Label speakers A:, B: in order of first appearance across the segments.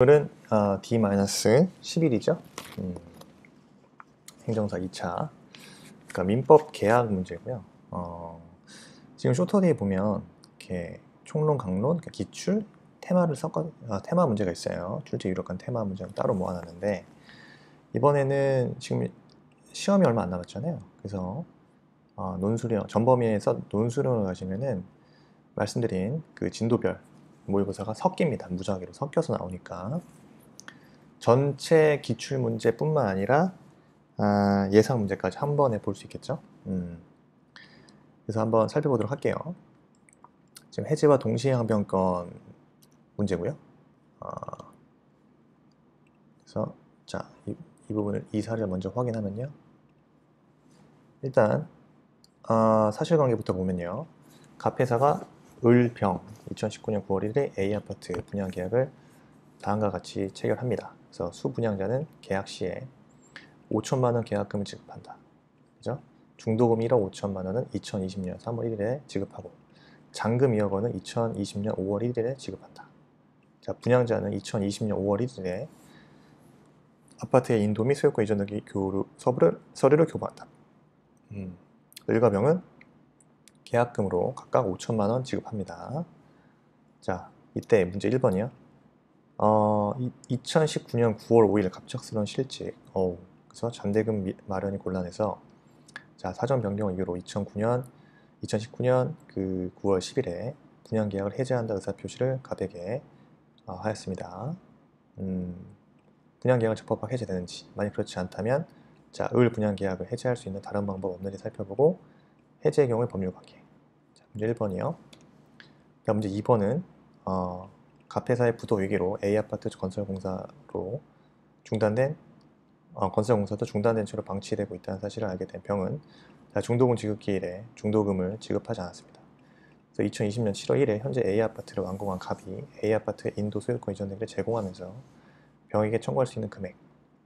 A: 오늘은 D-11이죠. 행정사 2차. 그러니까 민법 계약 문제고요. 지금 쇼터디에 보면 이렇게 총론, 강론, 그러니까 기출, 테마를 테마 문제가 있어요. 출제 유력한 테마 문제를 따로 모아놨는데 이번에는 지금 시험이 얼마 안 남았잖아요. 그래서 논술형, 전범위에서 논술형을 가시면은 말씀드린 그 진도별 모의고사가 섞입니다. 무작위로 섞여서 나오니까 전체 기출 문제뿐만 아니라 예상 문제까지 한 번에 볼 수 있겠죠. 그래서 한번 살펴보도록 할게요. 지금 해제와 동시에 항변권 문제고요. 그래서 자, 이 부분을 이 사례를 먼저 확인하면요. 일단 사실관계부터 보면요. 갑회사가 을병 2019년 9월 1일에 A아파트 분양 계약을 다음과 같이 체결합니다. 그래서 수분양자는 계약 시에 5천만 원 계약금을 지급한다. 그죠? 중도금 1억 5천만 원은 2020년 3월 1일에 지급하고 잔금 2억 원은 2020년 5월 1일에 지급한다. 자, 분양자는 2020년 5월 1일에 아파트의 인도 및 소유권 이전 등기 서류를 교부한다. 을과 병은 계약금으로 각각 5천만 원 지급합니다. 자, 이때 문제 1번이요. 2019년 9월 5일 갑작스러운 실직. 그래서 잔대금 마련이 곤란해서 자, 사전 변경을 이유로 2019년 그 9월 10일에 분양 계약을 해제한다 의사 표시를 갑에게 하였습니다. 분양 계약은 적법하게 해제되는지, 만약 그렇지 않다면 자, 을 분양 계약을 해제할 수 있는 다른 방법 없는지 살펴보고 해제의 경우의 법률 관계. 자, 문제 1번이요. 문제 2번은 갑회사의 부도 위기로 A아파트 건설공사로 중단된 건설공사도 중단된 채로 방치되고 있다는 사실을 알게 된 병은 중도금 지급 기일에 중도금을 지급하지 않았습니다. 그래서 2020년 7월 1일 현재 A아파트를 완공한 갑이 A아파트의 인도 소유권 이전 등기를 제공하면서 병에게 청구할 수 있는 금액,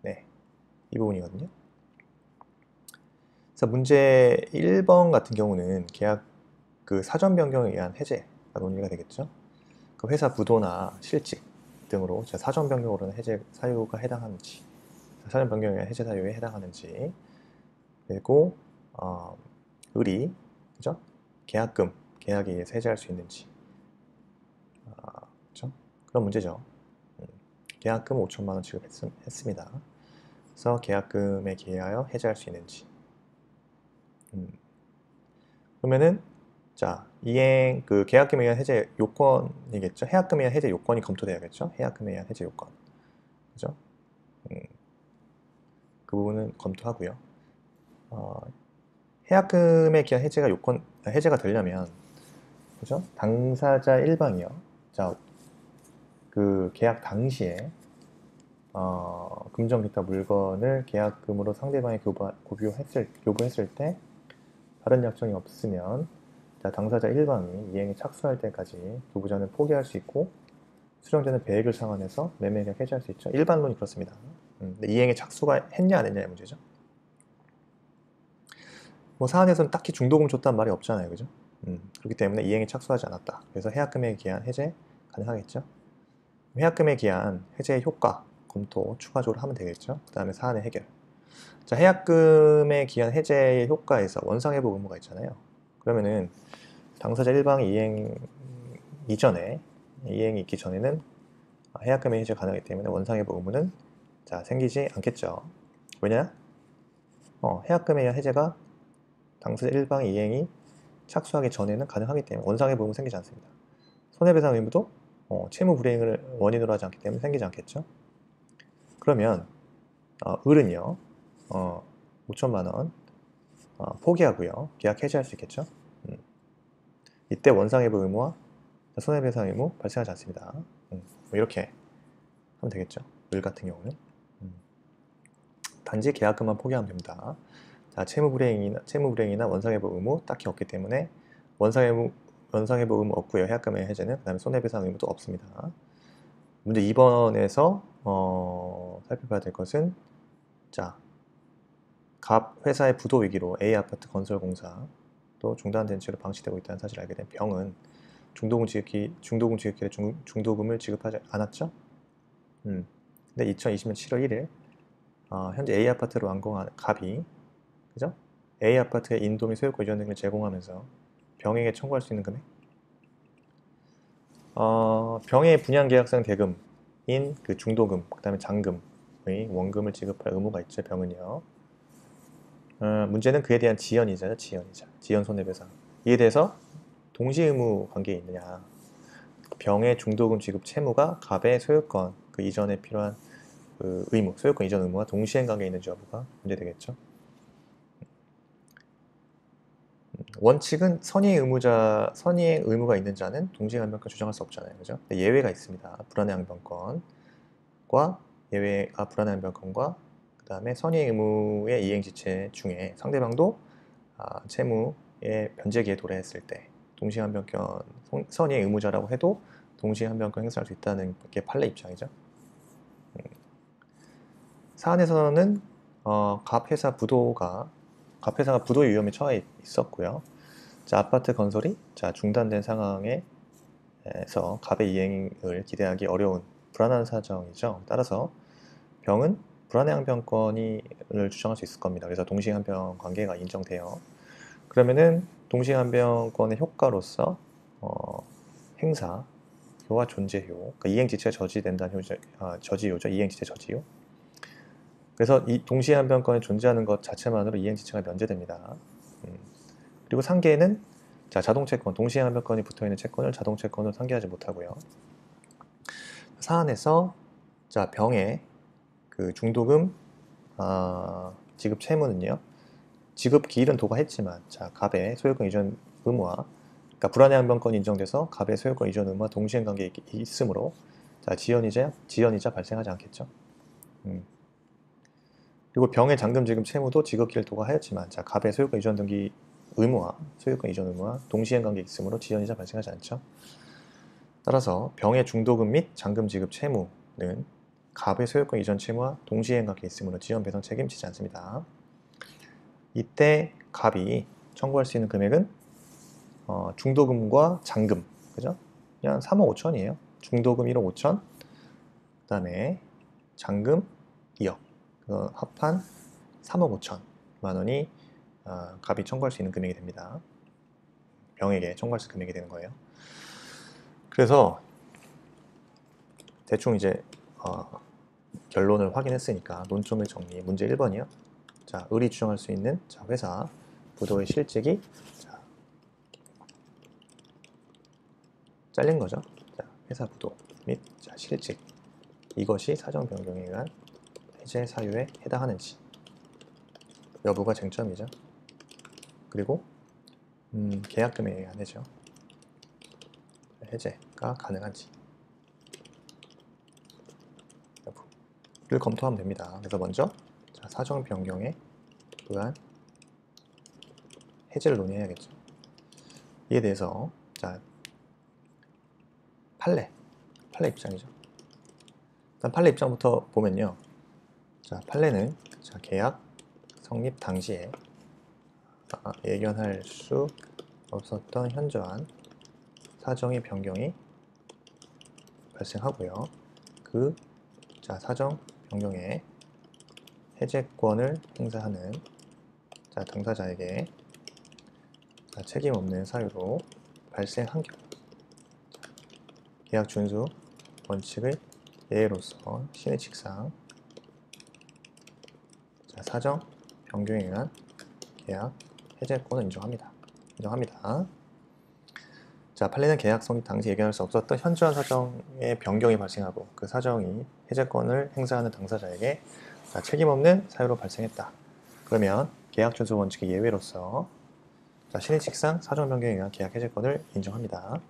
A: 네, 이 부분이거든요. 그래서 문제 1번 같은 경우는 계약 그 사전 변경에 의한 해제가 논의가 되겠죠. 그 회사 부도나 실직 등으로 사전 변경으로는 해제 사유가 해당하는지, 사전 변경에 의한 해제 사유에 해당하는지, 그리고 을이 그죠? 계약에 의해서 해제할 수 있는지, 그죠? 그런 문제죠. 계약금 5천만 원 지급했습니다. 그래서 계약금에 기하여 해제할 수 있는지. 그러면은 자, 이행 그 계약금에 의한 해제 요건이겠죠. 해약금에 의한 해제 요건이 검토돼야겠죠. 해약금에 의한 해제 요건. 그죠? 그 부분은 검토하고요. 해약금에 기한 해제가 되려면 그죠? 당사자 일방이요. 자, 그 계약 당시에 금전 기타 물건을 계약금으로 상대방에 교부했을 때 다른 약정이 없으면 당사자 일방이 이행에 착수할 때까지 교부자는 포기할 수 있고 수령자는 배액을 상환해서 매매 계약 해지할 수 있죠. 일반론이 그렇습니다. 근데 이행에 착수가 했냐 안 했냐의 문제죠. 뭐 사안에서는 딱히 중도금 줬다는 말이 없잖아요. 그죠? 그렇기 때문에 이행에 착수하지 않았다. 그래서 해약금에 기한 해제 가능하겠죠. 해약금에 기한 해제의 효과 검토 추가적으로 하면 되겠죠. 그 다음에 사안의 해결. 자, 해약금에 기한 해제의 효과에서 원상회복 의무가 있잖아요. 그러면은 당사자 일방이 이행이 있기 전에는 해약금의 해제 가능하기 때문에 원상회복 의무는 생기지 않겠죠. 왜냐? 해약금에 의한 해제가 당사자 일방의 이행이 착수하기 전에는 가능하기 때문에 원상회복 의무 생기지 않습니다. 손해배상 의무도 채무 불이행을 원인으로 하지 않기 때문에 생기지 않겠죠. 그러면 을은요 5천만 원 포기하고요 계약 해지할 수 있겠죠. 이때 원상회복 의무와 손해배상 의무 발생하지 않습니다. 뭐 이렇게 하면 되겠죠. 을 같은 경우는 단지 계약금만 포기하면 됩니다. 자, 채무불이행이나 원상회복 의무 딱히 없기 때문에 원상회복 의무 없고요. 해약금의 해제는 그 다음에 손해배상 의무도 없습니다. 문제 2번에서 살펴봐야 될 것은 갑 회사의 부도 위기로 A아파트 건설공사 또 중단된 채로 방치되고 있다는 사실을 알게 된 병은 중도금 지급기일에 중도금을 지급하지 않았죠. 근데 2020년 7월 1일 현재 A 아파트를 완공한 갑이, 그죠? A 아파트의 인도미 소유권 이전 등을 제공하면서 병에게 청구할 수 있는 금액? 병의 분양 계약상 대금인 그 중도금, 그 다음에 잔금의 원금을 지급할 의무가 있죠, 병은요. 문제는 그에 대한 지연이자죠, 지연 손해배상. 이에 대해서 동시 의무 관계에 있느냐. 병의 중도금 지급 채무가 갑의 소유권 그 이전에 필요한 그 의무, 소유권 이전 의무와 동시행 관계에 있는지 여부가 문제되겠죠. 원칙은 선의의 의무가 있는 자는 동시행변권 주장할 수 없잖아요, 그죠? 예외가 있습니다. 불안해 항변권과 불안해 항변권과 그 다음에 선의의 의무의 이행지체 중에 상대방도 채무의 변제기에 도래했을 때 동시행변권 선의의 의무자라고 해도 동시행변권 행사할 수 있다는 게 판례 입장이죠. 사안에서는 갑 회사가 부도의 위험에 처해 있었고요. 자, 아파트 건설이 중단된 상황에서 갑의 이행을 기대하기 어려운 불안한 사정이죠. 따라서 병은 불안해 항변권을 주장할 수 있을 겁니다. 그래서 동시행항변 관계가 인정돼요. 그러면은 동시행항변권의 효과로서 행사효와 존재효, 그러니까 이행지체가 저지된다는 저지효죠. 이행지체 저지효. 그래서 이 동시행항변권이 존재하는 것 자체만으로 이행지체가 면제됩니다. 그리고 상계는 자동채권, 동시행항변권이 붙어있는 채권을 자동채권으로 상계하지 못하고요. 사안에서 병의 그 중도금 지급 채무는요, 지급 기일은 도과했지만 갑의 소유권 이전 의무와 그러니까 불안해 항변권이 인정돼서 갑의 소유권 이전 의무와 동시행 관계에 있으므로 지연이자 발생하지 않겠죠. 그리고 병의 잔금 지급 채무도 지급 기일 도과하였지만 갑의 소유권 이전 등기 의무와 소유권 이전 의무와 동시행 관계에 있으므로 지연이자 발생하지 않죠. 따라서 병의 중도금 및 잔금 지급 채무는 갑의 소유권 이전 채무와 동시행 관계에 있으므로 지연 배상 책임지지 않습니다. 이때 갑이 청구할 수 있는 금액은 중도금과 잔금, 그죠? 그냥 3억 5천이에요. 중도금 1억 5천, 그 다음에 잔금 2억, 합한 3억 5천만 원이 갑이 청구할 수 있는 금액이 됩니다. 병에게 청구할 수 있는 금액이 되는 거예요. 그래서 대충 이제 결론을 확인했으니까 논점의 정리, 문제 1번이요. 을이 주장할 수 있는 회사 부도의 실직이 잘린 거죠. 회사 부도 및 실직, 이것이 사정 변경에 의한 해제 사유에 해당하는지 여부가 쟁점이죠. 그리고 계약금에 의한 해제가 가능한지 여부를 검토하면 됩니다. 그래서 먼저 사정 변경에 의한 해제를 논의해야겠죠. 이에 대해서 판례 입장이죠. 일단 판례 입장부터 보면요. 판례는 계약 성립 당시에 예견할 수 없었던 현저한 사정의 변경이 발생하고요. 그 사정 변경에 해제권을 행사하는 당사자에게 책임 없는 사유로 발생한 경우 계약 준수 원칙의 예외로서 신의칙상 사정 변경에 의한 계약 해제권을 인정합니다. 판례는 계약 성립 당시 예견할 수 없었던 현저한 사정의 변경이 발생하고 그 사정이 해제권을 행사하는 당사자에게 책임 없는 사유로 발생했다. 그러면 계약 준수 원칙의 예외로서 신의칙상 사정 변경에 의한 계약 해제권을 인정합니다.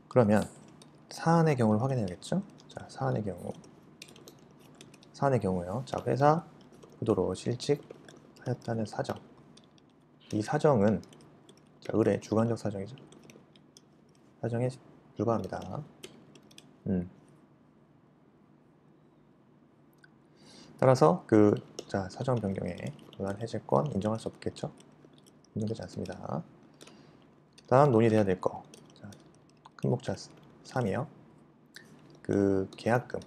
A: 그러면 사안의 경우를 확인해야겠죠? 사안의 경우요. 회사 부도로 실직하였다는 사정. 이 사정은 을의 주관적 사정이죠. 사정에 불과합니다. 따라서 사정 변경에 의한 해제권 인정할 수 없겠죠? 인정되지 않습니다. 다음 논의돼야 될 거. 큰 목자 3이요. 그 계약금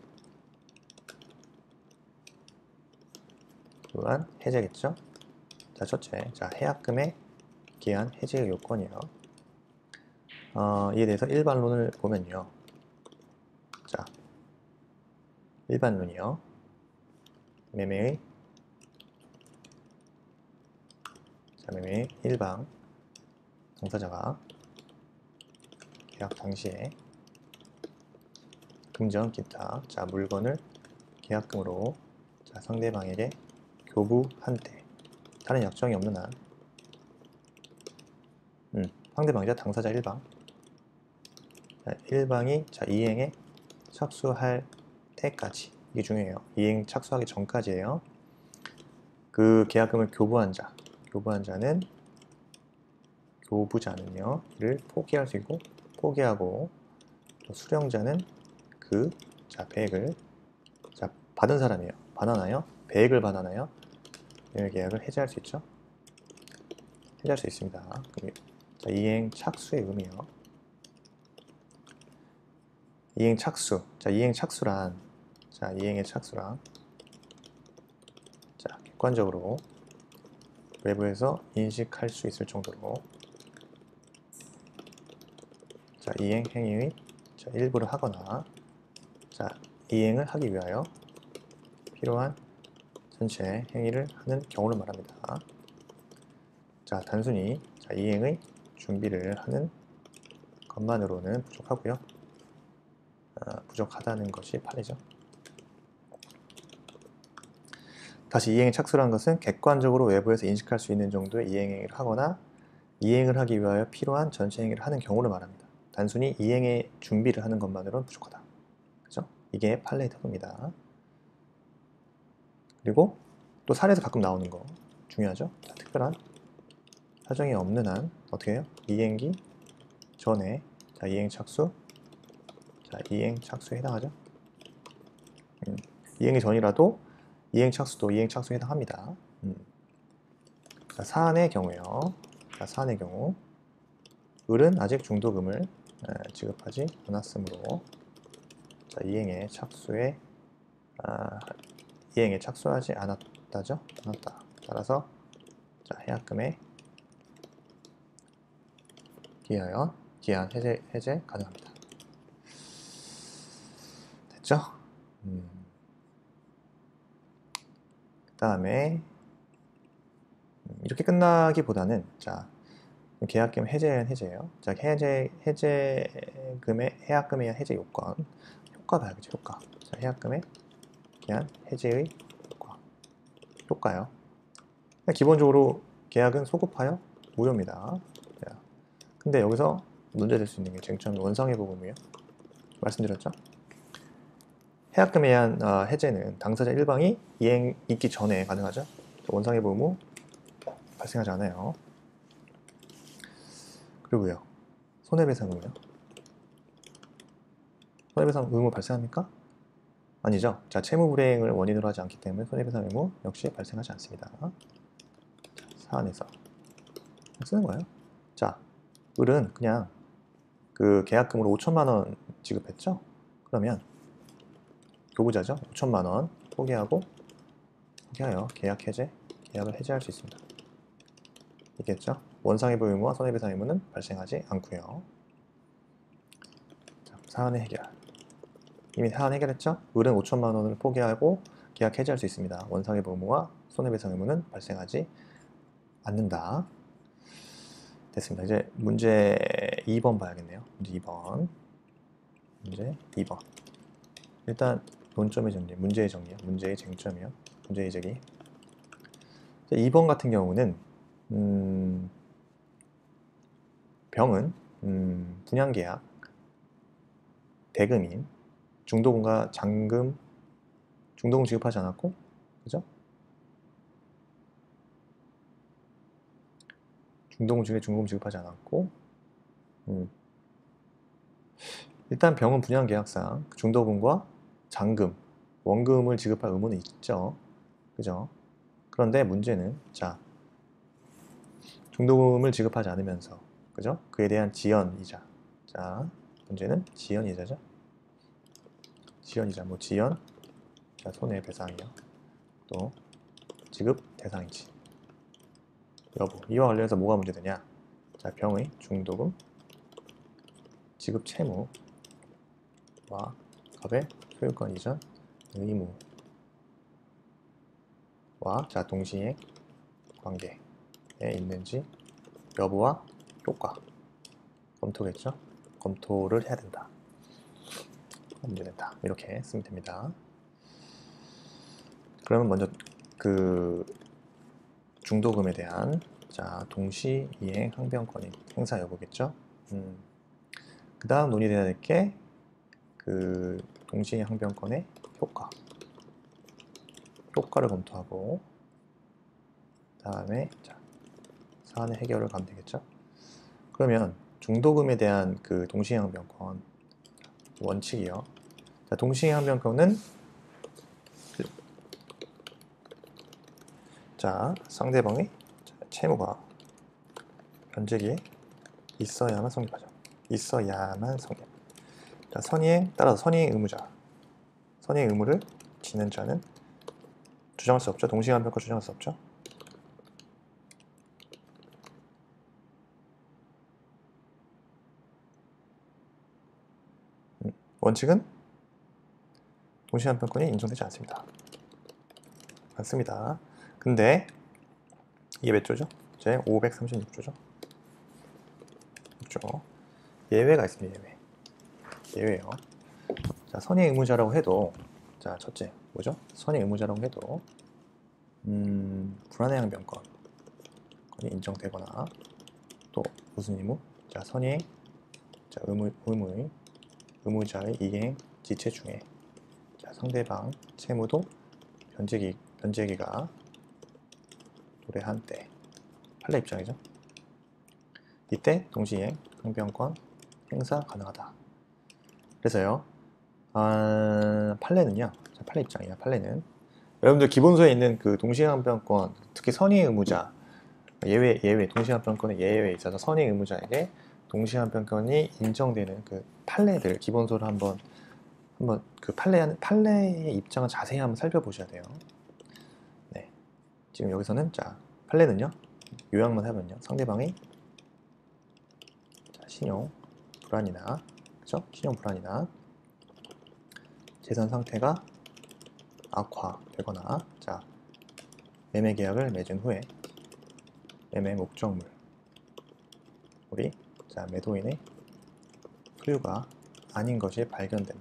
A: 또한 해제겠죠. 자, 첫째, 자, 해약금의 기한 해제 요건이요. 이에 대해서 일반론을 보면요. 자, 일반론이요. 매매의 일방 당사자가 계약 당시에 금전 기타 자 물건을 계약금으로 자 상대방에게 교부한 때 다른 약정이 없는 한 상대방이자 당사자 일방 자, 일방이 자 이행에 착수할 때까지 이게 중요해요. 이행 착수하기 전까지예요. 그 계약금을 교부한 자는 교부자는요 이를 포기할 수 있고 포기하고 또 수령자는 그 자 배액을 자 받은 사람이에요. 반환하여 배액을 반환하여 매매 계약을 해지할 수 있죠. 해지할 수 있습니다. 자, 이행 착수의 의미요. 이행 착수. 자, 이행 착수란 자, 이행의 착수란 자, 객관적으로 외부에서 인식할 수 있을 정도로 자, 이행 행위의 자, 일부를 하거나 자, 이행을 하기 위하여 필요한 전체 행위를 하는 경우를 말합니다. 자, 단순히 자, 이행의 준비를 하는 것만으로는 부족하고요. 부족하다는 것이 판이죠. 다시 이행에 착수라는 것은 객관적으로 외부에서 인식할 수 있는 정도의 이행행위를 하거나 이행을 하기 위하여 필요한 전체 행위를 하는 경우를 말합니다. 단순히 이행의 준비를 하는 것만으로는 부족하다. 그죠? 이게 판례의 태도입니다. 그리고 또 사례에서 가끔 나오는 거 중요하죠? 자, 특별한 사정이 없는 한 어떻게 해요? 이행기 전에 자, 이행 착수 자, 이행 착수에 해당하죠? 이행기 전이라도 이행 착수도 이행 착수에 해당합니다. 자, 사안의 경우요. 자, 사안의 경우 을은 아직 중도금을 지급하지 않았으므로 자, 이행에 착수하지 않았다죠? 않았다. 따라서 자, 해약금에 기한 해제 가능합니다. 됐죠? 그 다음에 이렇게 끝나기보다는 자 계약금 해제예요. 자 해제금의 해약금에 의한 해제 요건 효과 봐야겠죠. 효과. 자 해약금에 기한 해제의 효과요. 기본적으로 계약은 소급하여 무효입니다. 자, 근데 여기서 문제될 수 있는 게 쟁점이 원상회 보금이에요. 말씀드렸죠? 해약금에 의한 해제는 당사자 일방이 이행 있기 전에 가능하죠. 원상회 보금 후 발생하지 않아요. 그리고요. 손해배상 의무요. 손해배상 의무 발생합니까? 아니죠. 자, 채무불이행을 원인으로 하지 않기 때문에 손해배상 의무 역시 발생하지 않습니다. 자, 사안에서 쓰는 거예요. 자, 을은 그냥 그 계약금으로 5천만 원 지급했죠? 그러면 교부자죠? 5천만 원 포기하여 계약을 해제할 수 있습니다. 있겠죠? 원상회부 의무와 손해배상 의무는 발생하지 않고요. 자, 사안의 해결. 이미 사안 해결했죠? 을은 5천만 원을 포기하고 계약 해지할 수 있습니다. 원상회부 의무와 손해배상 의무는 발생하지 않는다. 됐습니다. 이제 문제 2번 봐야겠네요. 문제 2번. 문제 2번. 일단 논점의 정리, 문제의 정리요. 문제의 쟁점이요. 문제의 제기. 2번 같은 경우는 병은 분양계약 대금인 중도금과 잔금 중도금 지급하지 않았고 그죠? 중도금 중에 중도금 지급하지 않았고 일단 병은 분양계약상 중도금과 잔금 원금을 지급할 의무는 있죠. 그죠? 그런데 문제는 자 중도금을 지급하지 않으면서 그죠? 그에 대한 지연이자 자 존재는 지연이자죠. 지연이자, 뭐 지연, 자, 손해배상이요. 또 지급 대상이지. 여부, 이와 관련해서 뭐가 문제되냐? 자, 병의 중도금, 지급 채무와 갑의 소유권 이전 의무와 자, 동시에 관계에 있는지 여부와 효과 검토겠죠? 검토를 해야 된다. 문제된다. 이렇게 쓰면 됩니다. 그러면 먼저 그 중도금에 대한 자, 동시 이행 항변권의 행사 여부겠죠? 그 다음 논의돼야 될 게 그 동시 이행 항변권의 효과를 검토하고 그 다음에 자, 사안의 해결을 가면 되겠죠? 그러면 중도금에 대한 그 동시 이행 항변권 원칙이요. 자, 동시 이행 항변권은 자, 상대방의 채무가 변제기에 있어야만 성립하죠. 있어야만 성립. 자, 따라서 선이행 의무자. 선이행 의무를 지는 자는 주장할 수 없죠. 동시에 항변권 주장할 수 없죠. 원칙은 동시에 항변권이 인정되지 않습니다. 맞습니다. 근데 이게 몇 조죠? 제 536조죠. 6조. 예외가 있습니다. 예외요. 자, 선의 의무자라고 해도 자, 첫째 뭐죠? 선의 의무자라고 해도 불안해 항변권이 인정되거나 또 무슨 의무? 자, 선의 자, 의무자의 이행 지체 중에 자, 상대방 채무도 변제기가 도래한 때 판례 입장이죠. 이때 동시이행 항변권 행사 가능하다. 그래서요, 판례는요, 자, 판례 입장이야. 판례는 여러분들 기본서에 있는 그 동시이행 항변권, 특히 선의 의무자 예외 동시이행 항변권의 예외에 있어서 선의 의무자에게 동시이행 항변권이 인정되는 그 판례들 기본서를 한번 그 판례의 입장을 자세히 한번 살펴보셔야 돼요. 네, 지금 여기서는 자, 판례는요, 요약만 하면요, 상대방의 자, 신용 불안이나 그죠? 신용 불안이나 재산 상태가 악화되거나 자, 매매 계약을 맺은 후에 매매 목적물이 자, 매도인의 소유가 아닌 것이 발견된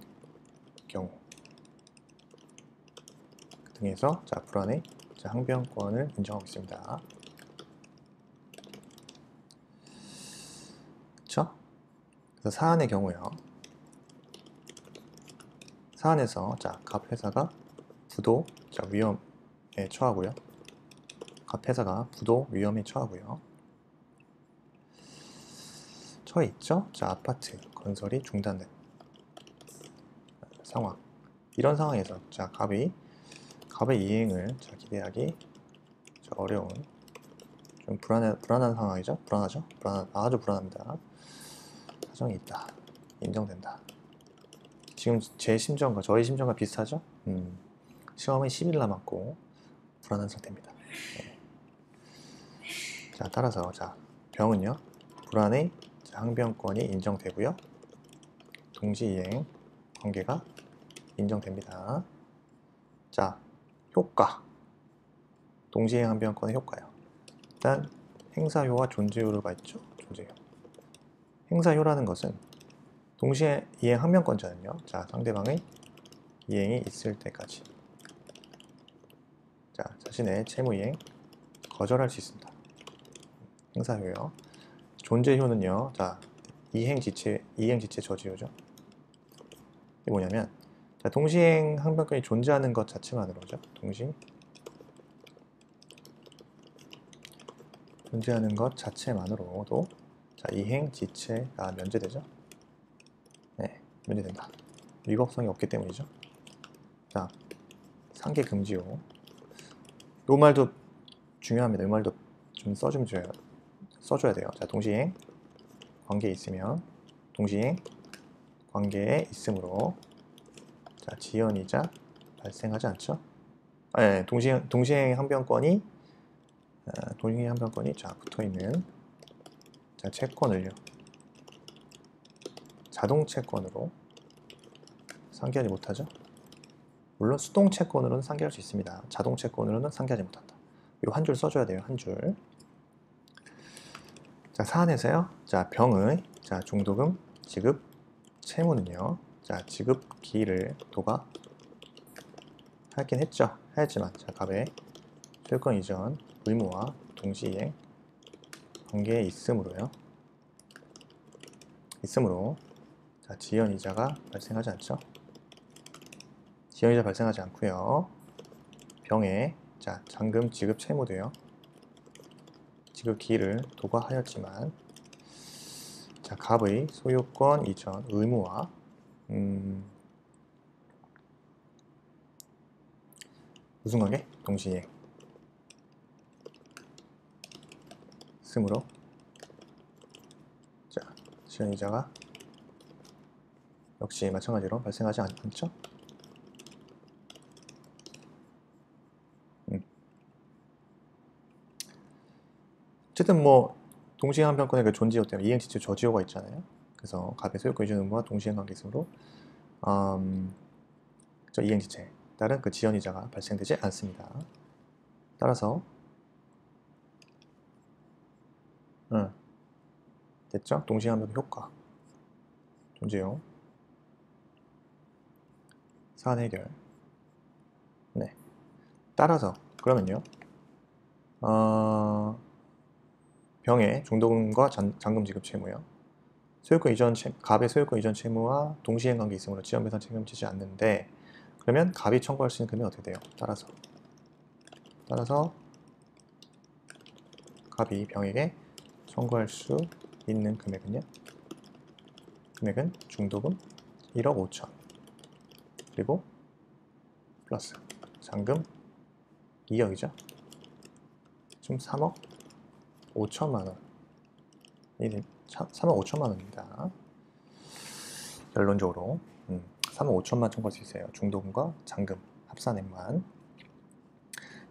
A: 경우 등에서 자, 불안의 자, 항변권을 인정하고 있습니다. 그쵸? 그래서 사안의 경우요. 사안에서 자, 갑 회사가 부도 자, 위험에 처하고요. 갑 회사가 부도 위험에 처해 있죠. 자, 아파트 건설이 중단된 상황. 이런 상황에서 자, 갑의 이행을 자, 기대하기 어려운 좀 불안한 상황이죠. 불안하죠. 아주 불안합니다. 사정이 있다. 인정된다. 지금 제 심정과 저희 심정과 비슷하죠? 시험이 10일 남았고 불안한 상태입니다. 네. 자, 따라서 자, 병은요, 불안의 항변권이 인정되고요. 동시이행 관계가 인정됩니다. 자, 효과. 동시이행 항변권의 효과요. 일단 행사효와 존재효가 있죠. 존재효. 행사효라는 것은 동시에 이행 항변권자는요, 자, 상대방의 이행이 있을 때까지 자, 자신의 채무 이행 거절할 수 있습니다. 행사효요. 존재효는요, 자, 이행 지체 저지효죠. 이게 뭐냐면, 자, 동시행 항변권이 존재하는 것 자체만으로죠. 존재하는 것 자체만으로도 자, 이행 지체가 면제되죠. 네, 면제된다. 위법성이 없기 때문이죠. 자, 상계 금지효. 이 말도 중요합니다. 이 말도 좀 써줘야 돼요. 자, 동시행 관계에 있으면 동시행 관계에 있으므로 자, 지연이자 발생하지 않죠? 네, 동시행 항변권이 자, 붙어있는 자, 채권을요. 자동 채권으로 상기하지 못하죠? 물론 수동 채권으로는 상기할 수 있습니다. 자동 채권으로는 상기하지 못한다. 이 한 줄 써줘야 돼요. 한 줄. 자, 사안에서요. 자, 병의 자, 중도금 지급 채무는요. 자, 지급 기일을 도가 하긴 했죠. 하였지만 자, 갑의 소유권 이전 의무와 동시이행 관계에 있으므로 자, 지연이자가 발생하지 않죠. 지연이자 발생하지 않고요. 병의 자, 잔금 지급 채무도요. 지급 기일을 도과하였지만 자, 갑의 소유권 이전 의무와 무슨 관계? 동시이행 있으므로 자, 지연이자가 역시 마찬가지로 발생하지 않죠. 어쨌든 뭐 동시행 항변권의 그 존재요 때문에 이행지체 저지효가 있잖아요. 그래서 갑의 소유권 이전 의무와 동시행 관계 있으므로 저 이행지체에 따른 그 지연이자가 발생되지 않습니다. 따라서 됐죠? 동시행 항변 효과 존재요. 사안 해결. 네. 따라서 그러면요. 병의 중도금과 잔금 지급 채무요. 갑의 소유권 이전 채무와 동시행 관계 있으므로 지연배상 책임지지 않는데 그러면 갑이 청구할 수 있는 금액이 어떻게 돼요? 따라서 갑이 병에게 청구할 수 있는 금액은 중도금 1억 5천 그리고 플러스 잔금 2억이죠. 지금 3억 5천만 원. 3억 5천만 원입니다. 결론적으로 3억 5천만 청구할 수 있어요. 중도금과 잔금 합산액만.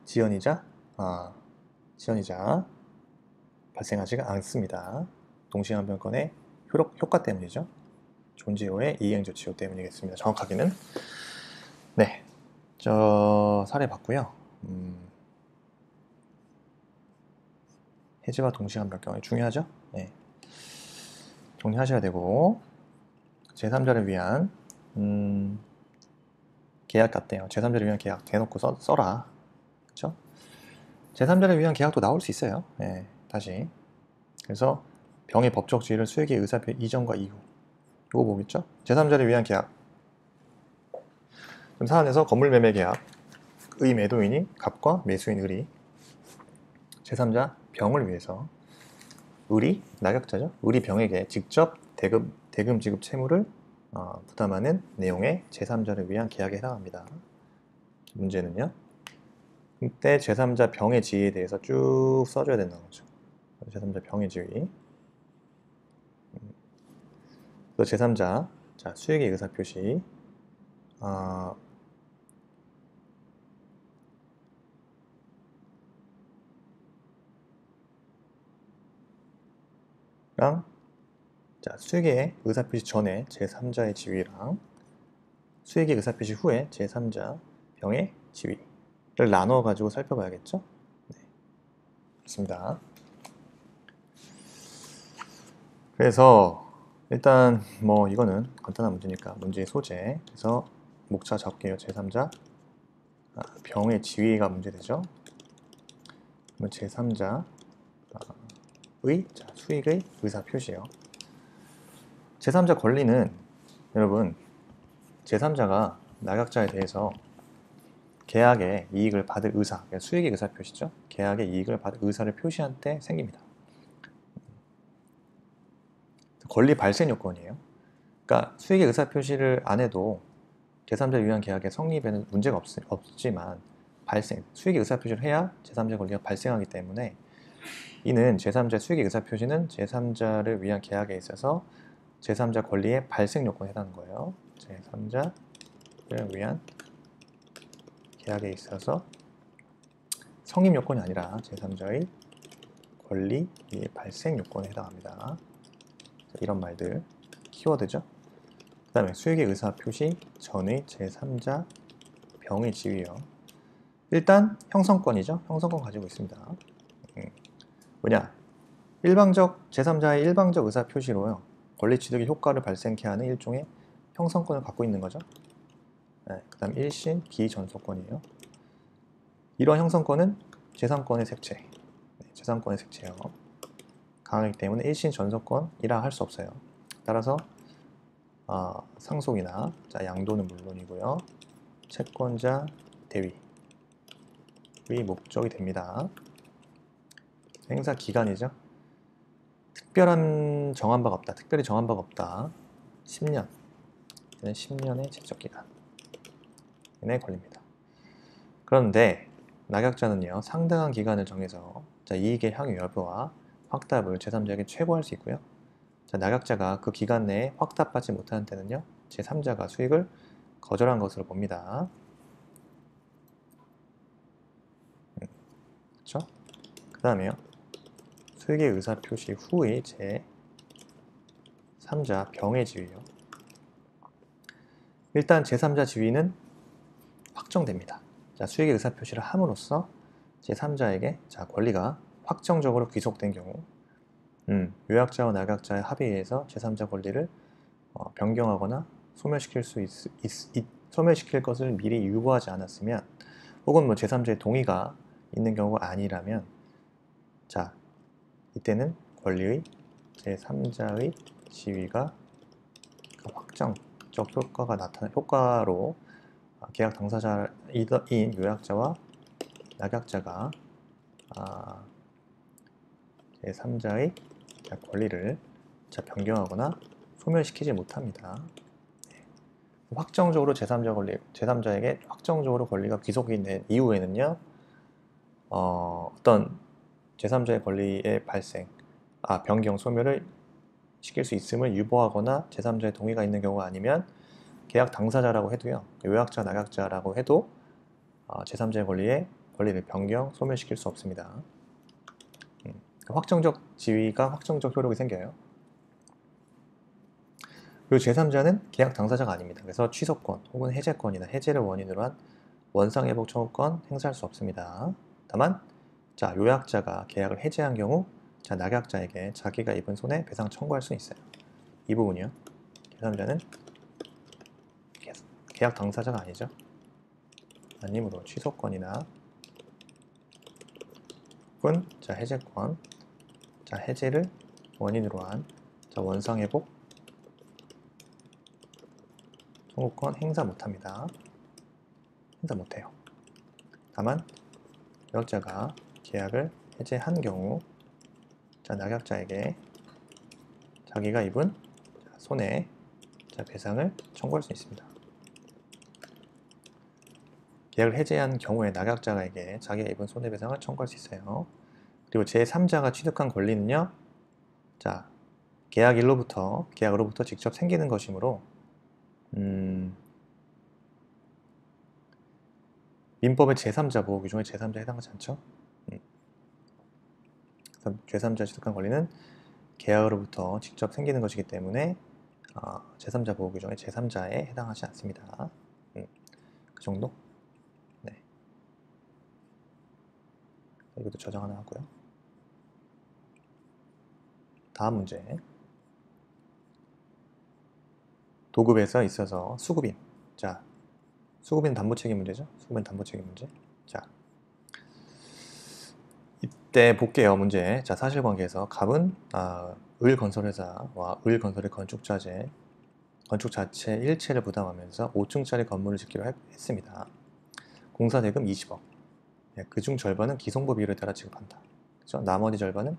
A: 지연이자 발생하지가 않습니다. 동시항변권의 효과 때문이죠. 존재요의 이행조치요 때문이겠습니다. 정확하게는 네, 저 사례 봤고요. 해지와 동시항변권 중요하죠. 네. 정리하셔야 되고 제3자를 위한 계약 같대요. 제3자를 위한 계약 대놓고 써라. 그렇죠? 제3자를 위한 계약도 나올 수 있어요. 네, 다시. 그래서 병의 법적 지위를 수익의 의사표 이전과 이후. 이거 보겠죠? 제3자를 위한 계약. 그럼 사안에서 건물 매매 계약의 매도인이 갑과 매수인 을이 제3자 병을 위해서 을이 낙약자죠. 을이 병에게 직접 대금 지급 채무를 부담하는 내용의 제3자를 위한 계약에 해당합니다. 문제는요. 그때 제3자 병의 지위에 대해서 쭉 써줘야 된다는 거죠. 제3자 병의 지위. 그래서 제3자 수익의 의사표시 수익의 의사표시 전에 제3자의 지위랑 수익의 의사표시 후에 제3자 병의 지위를 나눠 가지고 살펴봐야겠죠? 네, 좋습니다. 그래서 일단 뭐 이거는 간단한 문제니까 문제의 소재. 그래서 목차 잡게요. 제3자 병의 지위가 문제되죠. 그러면 제3자의 수익의 의사표시요. 제3자 권리는 여러분 제3자가 낙약자에 대해서 계약의 이익을 받을 의사, 그러니까 수익의 의사표시죠. 계약의 이익을 받을 의사를 표시한 때 생깁니다. 권리 발생 요건이에요. 그러니까 수익의 의사표시를 안 해도 제3자를 위한 계약의 성립에는 문제가 없지만 수익의 의사표시를 해야 제3자 권리가 발생하기 때문에 이는 제3자 수익의 의사표시는 제3자를 위한 계약에 있어서 제3자 권리의 발생 요건에 해당하는 거예요. 제3자를 위한 계약에 있어서 성립 요건이 아니라 제3자의 권리의 발생 요건에 해당합니다. 이런 말들, 키워드죠. 그 다음에 수익의 의사 표시 전의 제3자 병의 지위요. 일단 형성권이죠. 형성권 가지고 있습니다. 뭐냐? 일방적 제3자의 일방적 의사 표시로요. 권리 취득의 효과를 발생케 하는 일종의 형성권을 갖고 있는 거죠. 그 다음 1신 비전속권이에요. 이런 형성권은 제3권의 색채, 제3권의 색채요. 강하기 때문에 1신 전속권이라 할 수 없어요. 따라서 상속이나 양도는 물론이고요. 채권자 대위의 목적이 됩니다. 행사 기간이죠. 특별한 정한 바가 없다. 특별히 정한 바가 없다. 10년. 10년의 제적기간에 걸립니다. 그런데 낙약자는요. 상당한 기간을 정해서 이익의 향유 여부와 확답을 제3자에게 최고할 수 있고요. 낙약자가 그 기간 내에 확답받지 못하는 때는요. 제3자가 수익을 거절한 것으로 봅니다. 그렇죠? 그 다음에요. 수익의 의사 표시 후의 제3자 병의 지위요. 일단 제3자 지위는 확정됩니다. 수익의 의사 표시를 함으로써 제3자에게 권리가 확정적으로 귀속된 경우 요약자와 낙약자의 합의에 의해서 제3자 권리를 변경하거나 소멸시킬 것을 미리 유보하지 않았으면 혹은 제3자의 동의가 있는 경우가 아니라면 이때는 권리의 제3자의 지위가 확정적 효과가 나타난 효과로 계약 당사자인 요약자와 낙약자가 제3자의 권리를 변경하거나 소멸시키지 못합니다. 확정적으로 제3자에게 확정적으로 권리가 귀속이 된 이후에는요, 어떤 제3자의 권리의 발생, 변경, 소멸을 시킬 수 있음을 유보하거나 제3자의 동의가 있는 경우가 아니면 계약 당사자라고 해도요, 요약자, 낙약자라고 해도 제3자의 권리를 변경, 소멸시킬 수 없습니다. 확정적 지위가 확정적 효력이 생겨요. 그리고 제3자는 계약 당사자가 아닙니다. 그래서 취소권 혹은 해제권이나 해제를 원인으로 한 원상회복 청구권 행사할 수 없습니다. 다만 요약자가 계약을 해제한 경우 낙약자에게 자기가 입은 손해 배상 청구할 수 있어요. 이 부분이요. 제3자는 계약 당사자가 아니죠. 아니므로 취소권이나 혹은 해제권, 해제를 원인으로 한 원상회복 청구권 행사 못합니다. 행사 못해요. 다만 요약자가 계약을 해제한 경우 낙약자에게 자기가 입은 손해 배상을 청구할 수 있습니다. 계약을 해제한 경우에 낙약자에게 자기가 입은 손해배상을 청구할 수 있어요. 그리고 제3자가 취득한 권리는요, 계약으로부터 직접 생기는 것이므로 민법의 제3자 보호 규정에 제3자에 해당하지 않죠. 제3자 취득한 권리는 계약으로부터 직접 생기는 것이기 때문에 제3자 보호 규정의 제3자에 해당하지 않습니다. 그 정도? 네. 이것도 저장 하나 하고요. 다음 문제. 도급에서 있어서 수급인. 수급인 담보책임 문제죠. 수급인 담보책임 문제. 이때 볼게요. 문제. 사실관계에서 갑은 을건설회사와 을건설의 건축 자체 일체를 부담하면서 5층짜리 건물을 짓기로 했습니다. 공사대금 20억. 그중 절반은 기성보 비율에 따라 지급한다. 그렇죠? 나머지 절반은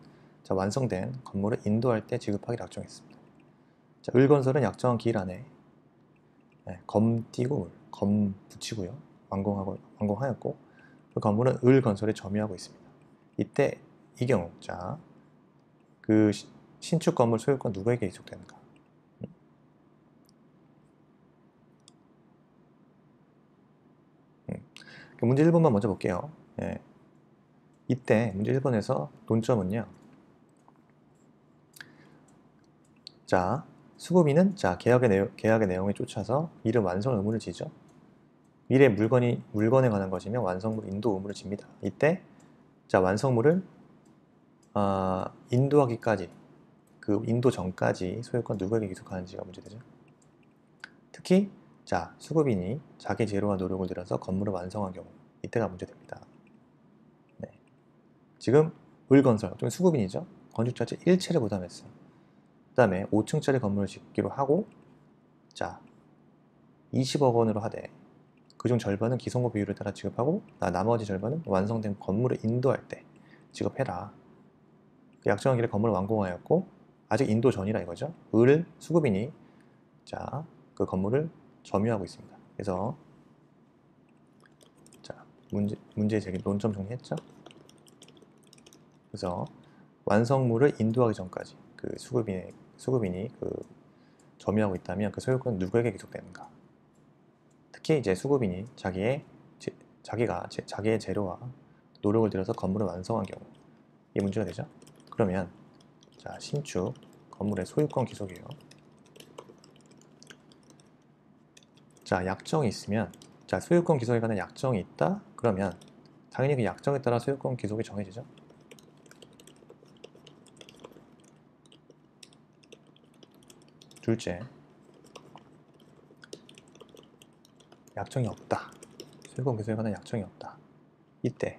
A: 완성된 건물을 인도할 때 지급하기로 약정했습니다. 을건설은 약정한 기일 안에 검 띄고 검 붙이고요. 완공하였고 그 건물은 을건설에 점유하고 있습니다. 이때 이 경우 그 신축 건물 소유권 누구에게 이속되는가? 문제 1번만 먼저 볼게요. 예. 이때 문제 1번에서 논점은요. 자, 수급인은 자 계약의 내용에 쫓아서 이를 완성 의무를 지죠. 미래 물건에 관한 것이면 완성물 인도 의무를 집니다. 이때 자 완성물을 인도하기까지 그 인도 전까지 소유권 누구에게 귀속하는지가 문제되죠. 특히 자 수급인이 자기 재료와 노력을 들여서 건물을 완성한 경우 이때가 문제됩니다. 네. 지금 을건설 좀 수급인이죠. 건축자재 1채를 부담했어요. 그 다음에 5층짜리 건물을 짓기로 하고 자 20억 원으로 하되 그중 절반은 기성고 비율에 따라 지급하고 나머지 절반은 완성된 건물을 인도할 때 지급해라. 그 약정한 길에 건물을 완공하였고 아직 인도 전이라 이거죠. 을 수급인이 자 그 건물을 점유하고 있습니다. 그래서 자 문제 제기 논점 정리했죠. 그래서 완성물을 인도하기 전까지 그 수급인이 그 점유하고 있다면 그 소유권은 누구에게 귀속되는가? 특히 이제 수급인이 자기의 재료와 노력을 들여서 건물을 완성한 경우 이게 문제가 되죠. 그러면 자 신축 건물의 소유권 귀속이에요. 자 약정이 있으면 자 소유권 귀속에 관한 약정이 있다. 그러면 당연히 그 약정에 따라 소유권 귀속이 정해지죠. 둘째, 약정이 없다. 소유권 귀속에 관한 약정이 없다. 이때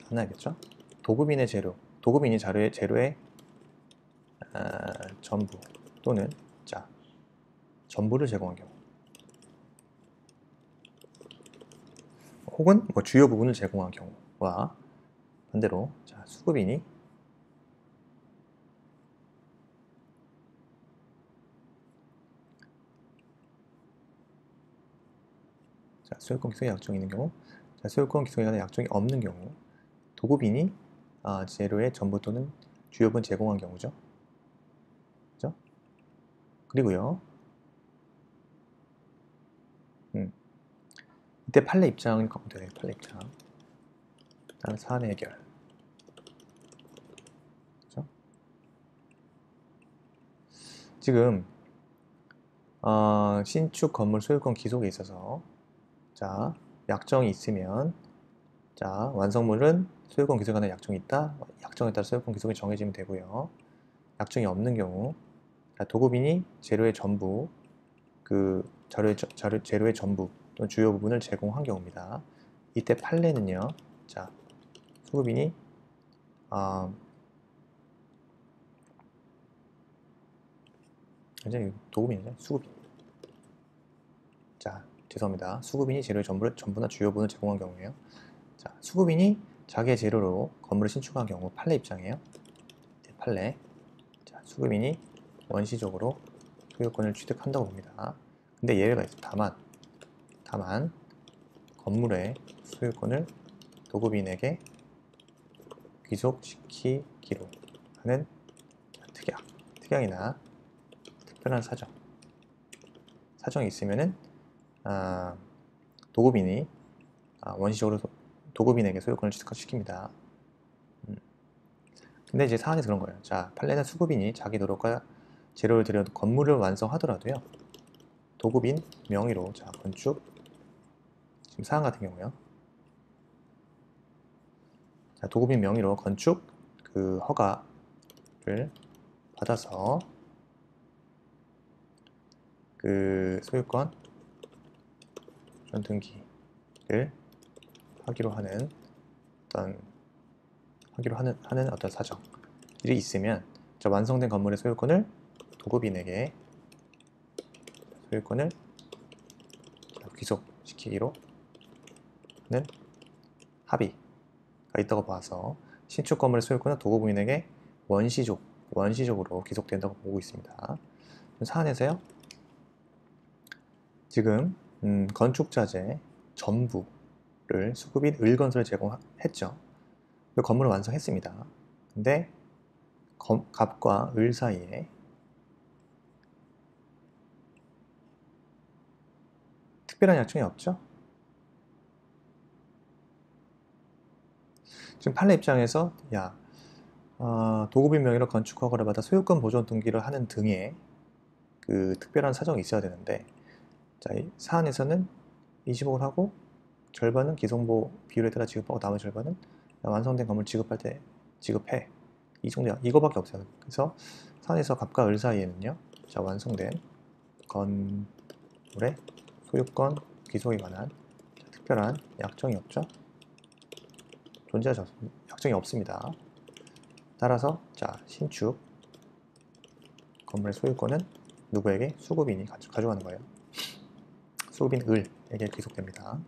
A: 하나겠죠. 도급인의 재료, 도급인이 재료의 전부 또는 자 전부를 제공한 경우, 혹은 뭐 주요 부분을 제공한 경우와 반대로 자 수급인이 자 소유권 기속의 약정이 있는 경우, 자 소유권 기속에 관한 약정이 없는 경우, 도급인이 재료의 전부 또는 주요 부분 제공한 경우죠. 그죠? 그리고요. 이때 판례 입장이 되네요. 판례 입장. 다음 사안의 해결. 그죠? 지금 신축 건물 소유권 기속에 있어서 자 약정이 있으면 자 완성물은 소유권 기속에 관한 약정이 있다. 약정에 따라 소유권 기속이 정해지면 되고요. 약정이 없는 경우 자, 도급인이 재료의 전부 그 재료의 전부 또는 주요 부분을 제공한 경우입니다. 이때 판례는요. 자 수급인이 이제 도급인이죠. 수급인. 자 죄송합니다. 수급인이 재료의 전부나 주요 부분을 제공한 경우에요. 자 수급인이 자기의 재료로 건물을 신축한 경우 판례 입장이에요. 판례. 자 수급인이 원시적으로 소유권을 취득한다고 봅니다. 근데 예외가 있어요. 다만 건물의 소유권을 도급인에게 귀속시키기로 하는 특약이나 특별한 사정이 있으면은 도급인이 원시적으로 도급인에게 소유권을 취득시킵니다. 근데 이제 사안이 그런 거예요. 자, 판례는 수급인이 자기 노력과 재료를 들여 건물을 완성하더라도요. 도급인 명의로 자 건축 지금 사안 같은 경우요. 자, 도급인 명의로 건축 그 허가를 받아서 그 소유권 등기를 하기로 하는 어떤 사정이 있으면 자, 완성된 건물의 소유권을 도급인에게 소유권을 귀속시키기로 하는 합의가 있다고 봐서 신축 건물의 소유권은 도급인에게 원시적으로 귀속된다고 보고 있습니다. 사안에서요. 지금 건축자재 전부를 수급인 을건설에 제공했죠. 그 건물을 완성했습니다. 근데 갑과 을 사이에 특별한 약정이 없죠. 지금 판례 입장에서 도급인 명의로 건축 허가를 받아 소유권 보존 등기를 하는 등의 그 특별한 사정이 있어야 되는데, 자, 이 사안에서는 20억을 하고 절반은 기성보 비율에 따라 지급하고 나머지 절반은 완성된 건물 지급할 때 지급해. 이 정도, 이거밖에 없어요. 그래서 사안에서 갑과 을 사이에는요, 자, 완성된 건물의 소유권 귀속에 관한 특별한 약정이 없죠. 존재하지 약정이 없습니다. 따라서 자, 신축 건물의 소유권은 누구에게? 수급인이 가져가는 거예요. 수급인 을에게 귀속됩니다.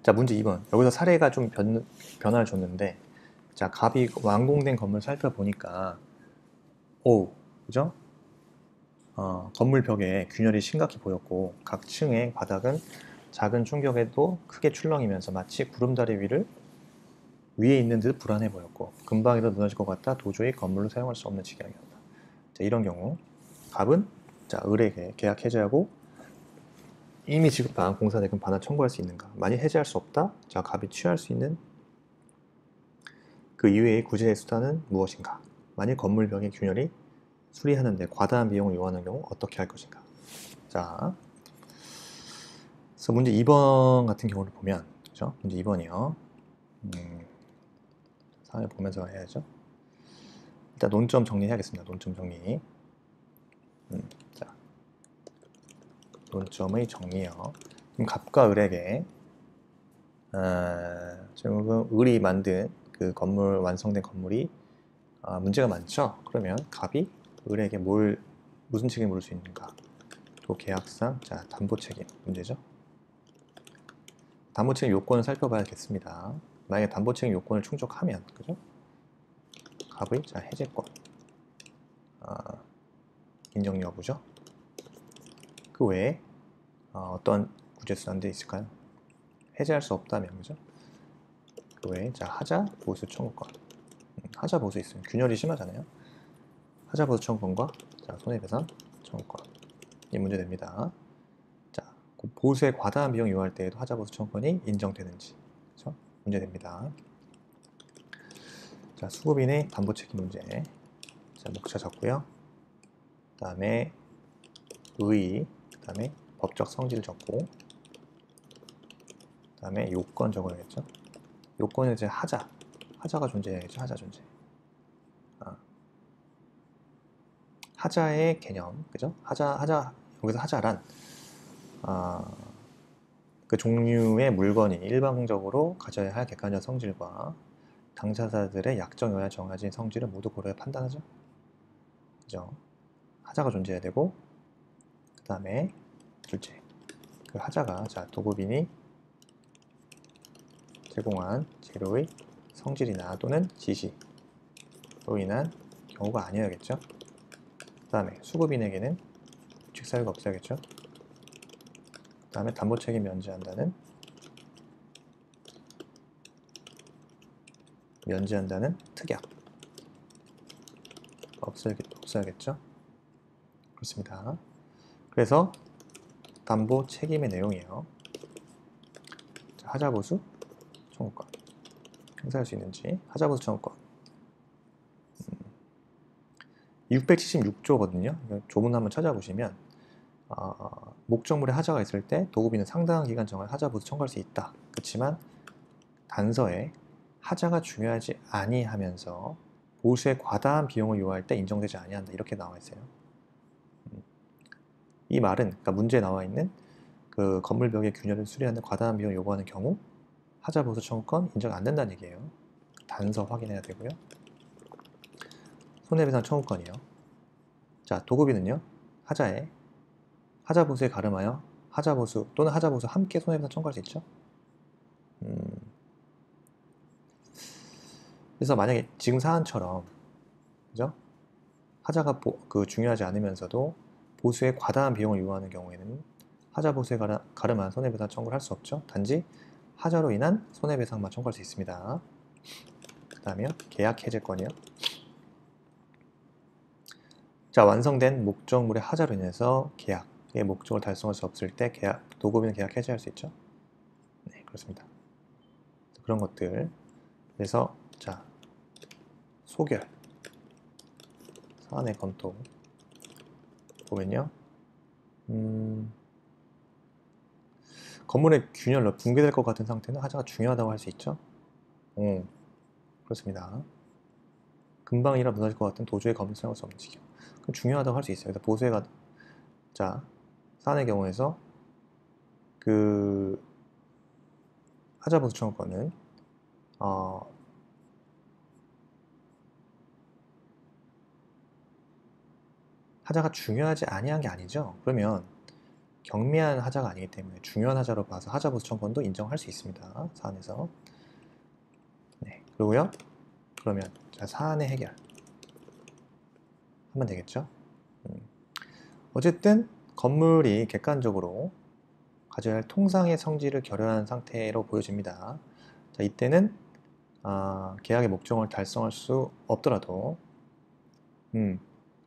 A: 자, 문제 2번. 여기서 사례가 좀 변화를 줬는데, 자, 갑이 완공된 건물 살펴보니까, 그죠? 건물 벽에 균열이 심각히 보였고, 각 층의 바닥은 작은 충격에도 크게 출렁이면서 마치 구름다리 위에 있는 듯 불안해 보였고, 금방이라도 무너질 것 같아 도저히 건물로 사용할 수 없는 지경이었다. 자, 이런 경우 갑은 자, 을에게 계약 해제하고 이미 지급한 공사 대금 반환 청구할 수 있는가? 만일 해제할 수 없다, 자, 갑이 취할 수 있는 그 이외의 구제의 수단은 무엇인가? 만일 건물 벽의 균열이 수리하는데 과다한 비용을 요하는 경우 어떻게 할 것인가? 자, 그래서 문제 2번 같은 경우를 보면, 그죠? 문제 2번이요. 상을 보면서 해야죠. 일단 논점 정리해야겠습니다. 논점 정리. 자, 논점의 정리요. 지금 갑과 을에게 지금 을이 만든 그 건물, 완성된 건물이 문제가 많죠. 그러면 갑이 을에게 무슨 책임을 물을 수 있는가? 도계약상 자, 담보 책임 문제죠. 담보 책임 요건을 살펴봐야겠습니다. 만약에 담보 책임 요건을 충족하면, 그죠? 갑의 자, 해제권 인정 여부죠. 그 외에 어떤 구제 수단들이 있을까요? 해제할 수 없다면, 그죠? 그 외에 자, 하자 보수 청구권. 하자 보수 있으면 균열이 심하잖아요. 하자 보수 청구권과 자, 손해배상 청구권. 이 문제됩니다. 자, 보수에 과다한 비용 요할 때에도 하자 보수 청구권이 인정되는지, 그죠? 문제됩니다. 자, 수급인의 담보 책임 문제. 자, 목차 적고요. 그 다음에 의, 그 다음에 법적 성질 적고, 그 다음에 요건 적어야겠죠. 요건은 이제 하자가 존재해야겠죠. 하자 존재. 하자의 개념, 그죠? 여기서 하자란 그 종류의 물건이 일방적으로 가져야 할 객관적 성질과 당사자들의 약정에 의해 정해진 성질을 모두 고려해 판단하죠. 그죠? 하자가 존재해야 되고, 그 다음에 둘째, 그 하자가 자, 도급인이 제공한 재료의 성질이나 또는 지시로 인한 경우가 아니어야겠죠. 그 다음에 수급인에게는 규칙 사유가 없어야겠죠. 그 다음에 담보 책임 면제한다는 특약 없어야겠죠. 그렇습니다. 그래서 담보 책임의 내용이에요. 자, 하자보수 청구권 행사할 수 있는지. 하자보수 청구권 676조거든요. 조문 한번 찾아보시면 목적물에 하자가 있을 때 도급인은 상당한 기간 정한 하자보수 청구할 수 있다. 그렇지만 단서에 하자가 중요하지 아니하면서 보수에 과다한 비용을 요할 때 인정되지 아니한다. 이렇게 나와 있어요. 이 말은, 그러니까 문제에 나와 있는 그 건물 벽의 균열을 수리하는 과다한 비용을 요구하는 경우 하자보수 청구권 인정 안 된다는 얘기예요. 단서 확인해야 되고요. 손해배상 청구권이요. 자, 도급인은요, 하자보수에 가름하여 하자보수 또는 하자보수 함께 손해배상 청구할 수 있죠. 그래서 만약에 지금 사안처럼, 그죠? 하자가 중요하지 않으면서도 보수에 과다한 비용을 요구하는 경우에는 하자보수에 가름한 손해배상 청구를 할 수 없죠. 단지 하자로 인한 손해배상만 청구할 수 있습니다. 그 다음에요, 계약 해제권이요. 자, 완성된 목적물의 하자로 인해서 계약의 목적을 달성할 수 없을 때 도급인은 계약 해제할 수 있죠. 네, 그렇습니다. 그런 것들. 그래서 자, 소결, 사안의 검토 보면요. 건물의 균열, 붕괴될 것 같은 상태는 하자가 중요하다고 할 수 있죠. 그렇습니다. 금방이라 무너질 것 같은 도저히 건물 사용할 수 없는 지경. 중요하다고 할 수 있어요. 그래서 보수해가, 자, 사안의 경우에서 그 하자 보수 청구권은 하자가 중요하지 아니한 게 아니죠. 그러면 경미한 하자가 아니기 때문에 중요한 하자로 봐서 하자 보수 청구권도 인정할 수 있습니다. 사안에서. 네, 그리고요. 그러면 자, 사안의 해결 하면 되겠죠. 어쨌든 건물이 객관적으로 가져야 할 통상의 성질을 결여한 상태로 보여집니다. 자, 이때는 계약의 목적을 달성할 수 없더라도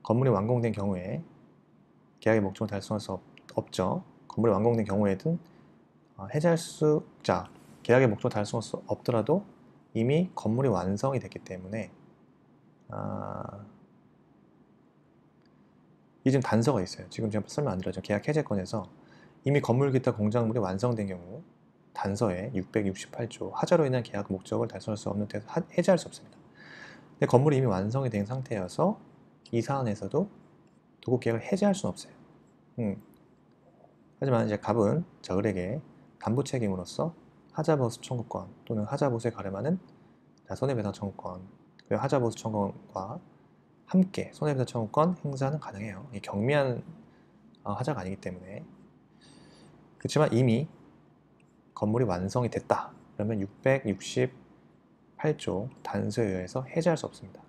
A: 건물이 완공된 경우에 계약의 목적을 달성할 수 없죠. 건물이 완공된 경우에는 계약의 목적을 달성할 수 없더라도 이미 건물이 완성이 됐기 때문에 이 지금 단서가 있어요. 지금 제가 설명 안 드렸죠. 계약 해제권에서 이미 건물 기타 공작물이 완성된 경우 단서에 668조 하자로 인한 계약 목적을 달성할 수 없는 데서 해제할 수 없습니다. 근데 건물이 이미 완성이 된 상태여서 이 사안에서도 도급 계약을 해제할 수는 없어요. 하지만 이제 갑은 을에게 담보 책임으로서 하자보수 청구권 또는 하자보수에 가름하는 손해배상 청구권, 그리고 하자보수 청구권과 함께 손해배상 청구권 행사는 가능해요. 이 경미한 하자가 아니기 때문에. 그렇지만 이미 건물이 완성이 됐다. 그러면 668조 단서에 의해서 해제할 수 없습니다.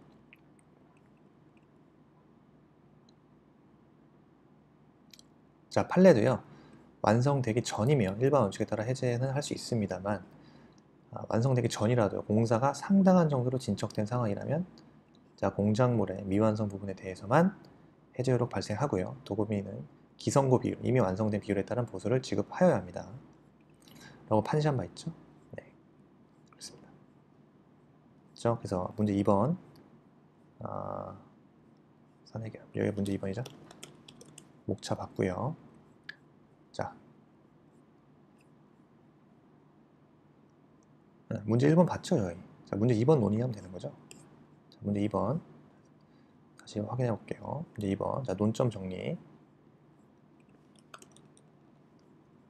A: 자, 판례도요. 완성되기 전이면 일반 원칙에 따라 해제는 할 수 있습니다만 완성되기 전이라도 공사가 상당한 정도로 진척된 상황이라면 자, 공작물의 미완성 부분에 대해서만 해제 효력 발생하고요. 도급인은 기성고 비율, 이미 완성된 비율에 따른 보수를 지급하여야 합니다. 라고 판시한 바 있죠. 네, 그렇습니다. 그렇죠? 그래서 문제 2번 산해결, 여기 문제 2번이죠. 목차 봤고요. 자, 문제 1번 봤죠, 여기. 자, 문제 2번 논의하면 되는 거죠. 자, 문제 2번 다시 확인해 볼게요. 문제 2번. 자, 논점 정리.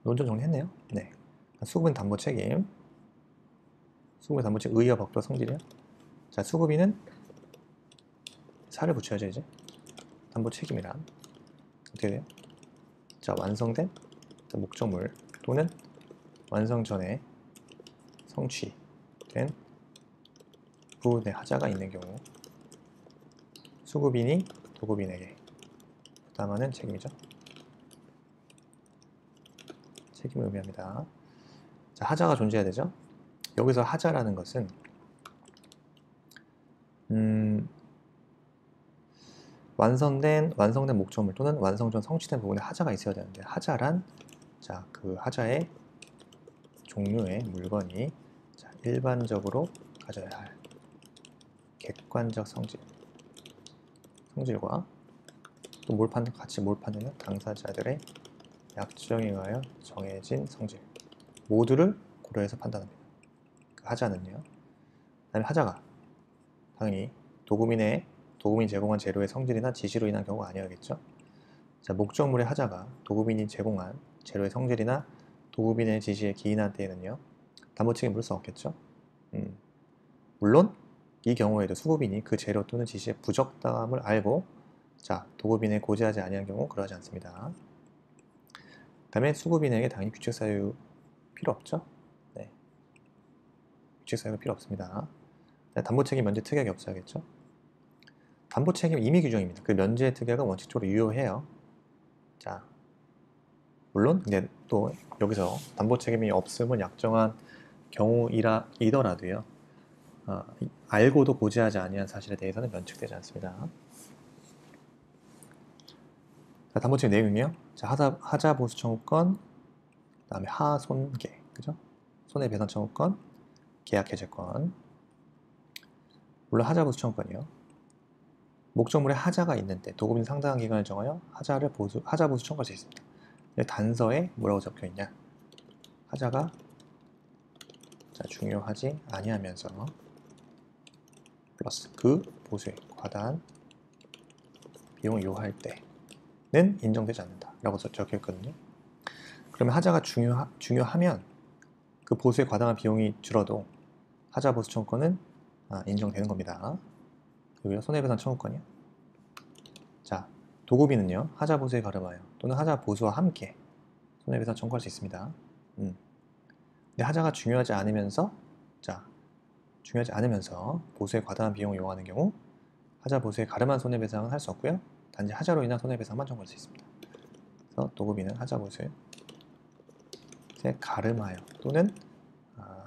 A: 논점 정리했네요. 네. 수급인 담보 책임. 수급인 담보 책임 의의와 법도 성질이요. 자, 수급인은 사를 붙여야죠, 이제. 담보 책임이란 어떻게 돼요? 자, 완성된 목적물 또는 완성 전에 성취된 부분의 하자가 있는 경우 수급인이 도급인에게 부담하는 책임이죠. 책임을 의미합니다. 자, 하자가 존재해야 되죠. 여기서 하자라는 것은 완성된 목적물 또는 완성 전 성취된 부분에 하자가 있어야 되는데 하자란 자, 그 하자의 종류의 물건이 자, 일반적으로 가져야 할 객관적 성질과 또 같이 뭘 판단해요? 당사자들의 약정에 의하여 정해진 성질 모두를 고려해서 판단합니다. 그 하자는요. 그다음에 하자가 당연히 도급인이 제공한 재료의 성질이나 지시로 인한 경우가 아니어야겠죠. 자, 목적물의 하자가 도급인이 제공한 재료의 성질이나 도급인의 지시에 기인한 때에는요. 담보 책임을 물 수 없겠죠. 물론 이 경우에도 수급인이 그 재료 또는 지시의 부적당함을 알고 자, 도급인에 고지하지 아니한 경우 그러하지 않습니다. 그 다음에 수급인에게 당연히 규칙 사유 필요 없죠. 네. 규칙 사유가 필요 없습니다. 담보 책임 면제 특약이 없어야겠죠. 담보 책임 임의 규정입니다. 그 면제 특약은 원칙적으로 유효해요. 자, 물론 근데 또 여기서 담보 책임이 없음을 약정한 경우이더라도요. 알고도 고지하지 아니한 사실에 대해서는 면책되지 않습니다. 자, 담보 책임 내용이요. 자, 하자 보수 청구권, 그다음에 하손계, 그죠? 손해배상 청구권, 계약 해제권. 물론 하자 보수 청구권이요. 목적물에 하자가 있는데 도급인 상당한 기간을 정하여 하자 보수 청구할 수 있습니다. 단서에 뭐라고 적혀 있냐? 하자가 중요하지 아니하면서 플러스 그 보수에 과다한 비용을 요구할 때는 인정되지 않는다 라고 적혀 있거든요. 그러면 하자가 중요하면 그 보수에 과다한 비용이 줄어도 하자 보수 청구권은 인정되는 겁니다. 그리고 손해배상 청구권이요. 자, 도급인은요 하자 보수에 가름하여 또는 하자 보수와 함께 손해배상 청구할 수 있습니다. 근데 하자가 중요하지 않으면서 보수에 과다한 비용을 요구하는 경우 하자 보수에 가름한 손해배상은 할 수 없고요. 단지 하자로 인한 손해배상만 청구할 수 있습니다. 그래서 도급인은 하자 보수에 가름하여 또는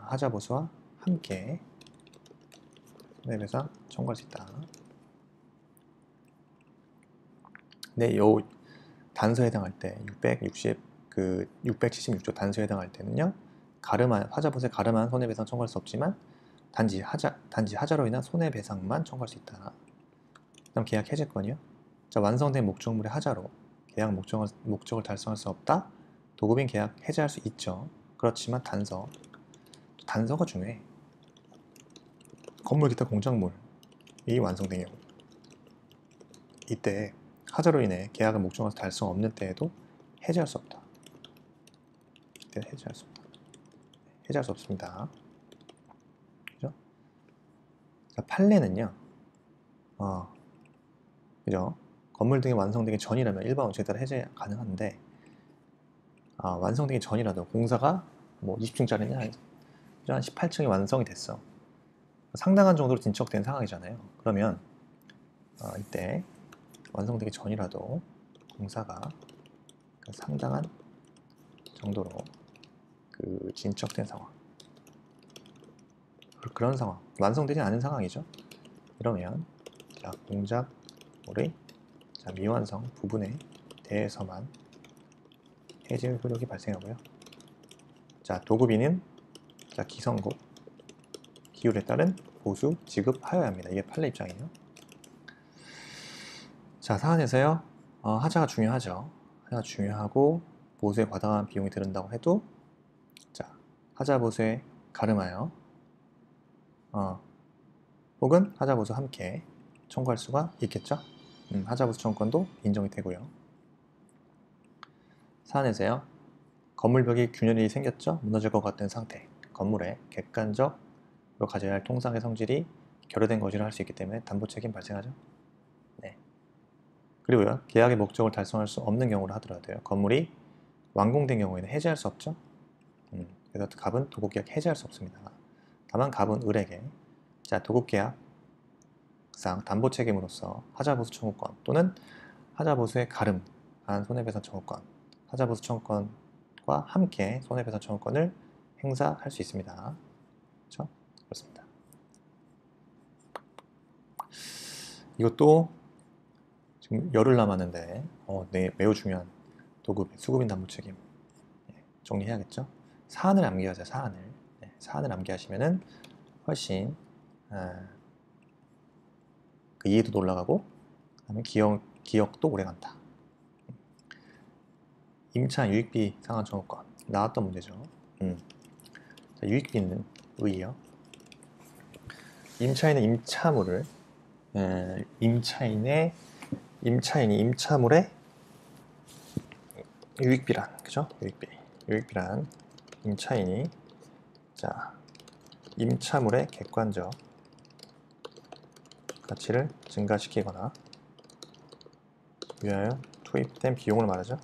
A: 하자 보수와 함께 손해배상 청구할 수 있다. 네, 요 단서에 해당할 때 676조 단서에 해당할 때는요. 하자 보수에 가름한 손해배상 청구할 수 없지만 단지 하자로 인한 손해배상만 청구할 수 있다. 그다음 계약 해제권이요. 자, 완성된 목적물의 하자로 계약 목적을 달성할 수 없다. 도급인 계약 해제할 수 있죠. 그렇지만 단서가 중요해. 건물 기타 공작물이 완성된 경우 이때 하자로 인해 계약의 목적을 달성 없는 때에도 해제할 수 없다. 이때 해제할 수 없습니다. 그죠? 자, 판례는요. 그죠? 건물 등이 완성되기 전이라면 일반 원칙에 따라 해제 가능한데 완성되기 전이라도 공사가 뭐 20층짜리냐 한 18층이 완성이 됐어. 상당한 정도로 진척된 상황이잖아요. 그러면 이때 완성되기 전이라도 공사가 상당한 정도로 진척된 상황, 그런 상황, 완성되지 않은 상황이죠. 이러면 공작물의 미완성 부분에 대해서만 해제 효력이 발생하고요. 도급인은 기성급 기율에 따른 보수 지급하여야 합니다. 이게 판례 입장이에요. 사안에서요. 하자가 중요하죠. 하자가 중요하고 보수에 과다한 비용이 들은다고 해도 하자 보수에 가름하여 혹은 하자 보수와 함께 청구할 수가 있겠죠. 하자 보수 청구권도 인정이 되고요. 사안에서요. 건물벽이 균열이 생겼죠. 무너질 것 같은 상태. 건물에 객관적으로 가져야 할 통상의 성질이 결여된 것이라 할 수 있기 때문에 담보 책임 발생하죠. 네. 그리고요. 계약의 목적을 달성할 수 없는 경우를 하더라도요. 건물이 완공된 경우에는 해제할 수 없죠. 그래서 갑은 도급계약 해제할 수 없습니다. 다만 갑은 을에게 도급계약상 담보 책임으로서 하자보수 청구권 또는 하자보수에 가름한 손해배상 청구권, 하자보수 청구권과 함께 손해배상 청구권을 행사할 수 있습니다. 그렇죠? 그렇습니다. 이것도 지금 열흘 남았는데 네, 매우 중요한 수급인 담보 책임 정리해야겠죠? 사안을 암기하세요. 사안을 암기하시면은 훨씬 그 이해도도 올라가고 그다음에 기억도 오래간다. 임차 유익비 상환 청구권 나왔던 문제죠. 유익비는 의의요. 임차인은 임차물의 유익비란 그죠? 유익비란 임차인이 임차물의 객관적 가치를 증가시키거나 위하여 투입된 비용을 말하죠.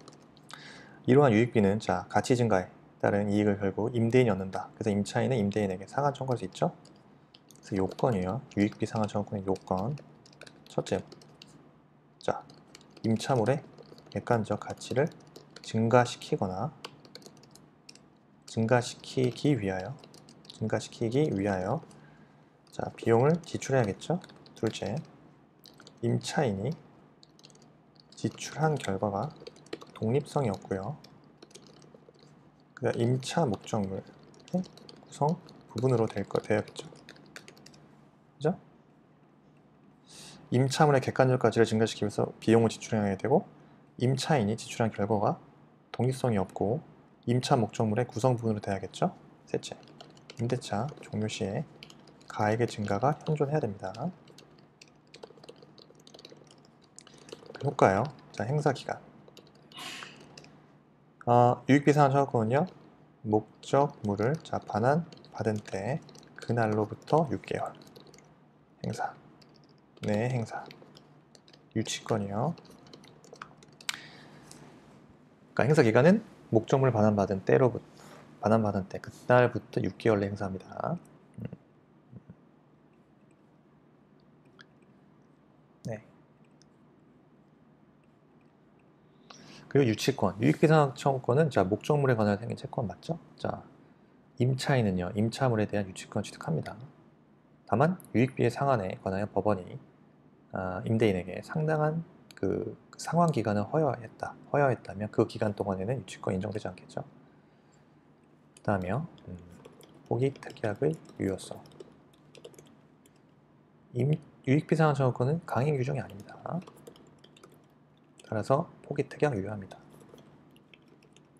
A: 이러한 유익비는 가치 증가에 따른 이익을 결국 임대인이 얻는다. 그래서 임차인은 임대인에게 상환 청구할 수 있죠. 그래서 요건이에요. 유익비 상환 청구권의 요건. 첫째, 임차물의 객관적 가치를 증가시키기 위하여 비용을 지출해야겠죠. 둘째, 임차인이 지출한 결과가 독립성이 없고요. 임차 목적물의 구성 부분으로 되어야겠죠. 그죠? 임차물의 객관적 가치를 증가시키기 위해서 비용을 지출해야 되고, 임차인이 지출한 결과가 독립성이 없고 임차 목적물의 구성 부분으로 돼야겠죠. 셋째, 임대차 종료 시에 가액의 증가가 현존해야 됩니다. 그 효과요. 자, 행사 기간. 유익비 상환 청구권은요, 목적물을 반환받은 때 그날로부터 6개월. 행사. 네, 행사. 유치권이요. 그러니까 행사 기간은 목적물 반환받은 때 그날부터 6개월 내 행사합니다. 네. 그리고 유치권, 유익비상환 청구권은 목적물에 관하여 생긴 채권 맞죠? 자, 임차인은요, 임차물에 대한 유치권을 취득합니다. 다만 유익비의 상환에 관하여 법원이 임대인에게 상당한 그 상환 기간을 허여했다면 그 기간 동안에는 유치권 인정되지 않겠죠. 그 다음에요, 포기 특약의 유효성. 유익비상환 청구권은 강행 규정이 아닙니다. 따라서 포기 특약 유효합니다.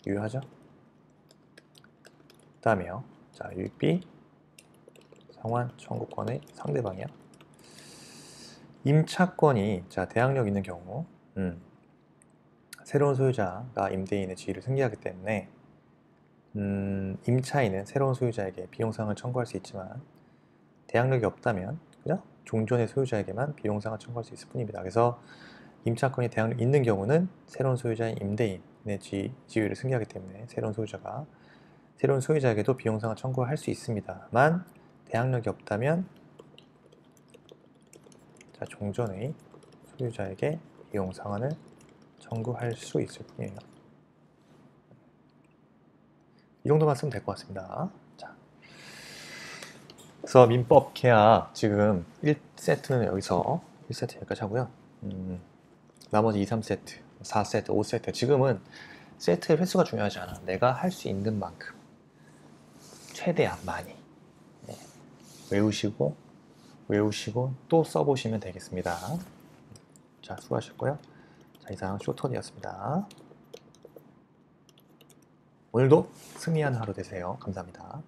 A: 유효하죠? 그 다음에요, 자, 유익비 상환 청구권의 상대방이요. 임차권이 대항력 있는 경우, 새로운 소유자가 임대인의 지위를 승계하기 때문에 임차인은 새로운 소유자에게 비용상을 청구할 수 있지만 대항력이 없다면 그죠? 종전의 소유자에게만 비용상을 청구할 수 있을 뿐입니다. 그래서 임차권이 대항력 있는 경우는 새로운 소유자인 임대인의 지위를 승계하기 때문에 새로운 소유자에게도 비용상을 청구할 수 있습니다만 대항력이 없다면 종전의 소유자에게 비용상환을 청구할 수 있을 뿐이에요. 이 정도만 쓰면 될 것 같습니다. 자, 그래서 민법 계약 지금 1세트는 여기서 1세트 여기까지 하고요. 나머지 2, 3세트, 4세트, 5세트 지금은 세트의 횟수가 중요하지 않아. 내가 할 수 있는 만큼 최대한 많이 외우시고 또 써보시면 되겠습니다. 자, 수고하셨고요. 자, 이상 쇼톤이었습니다. 오늘도 승리하는 하루 되세요. 감사합니다.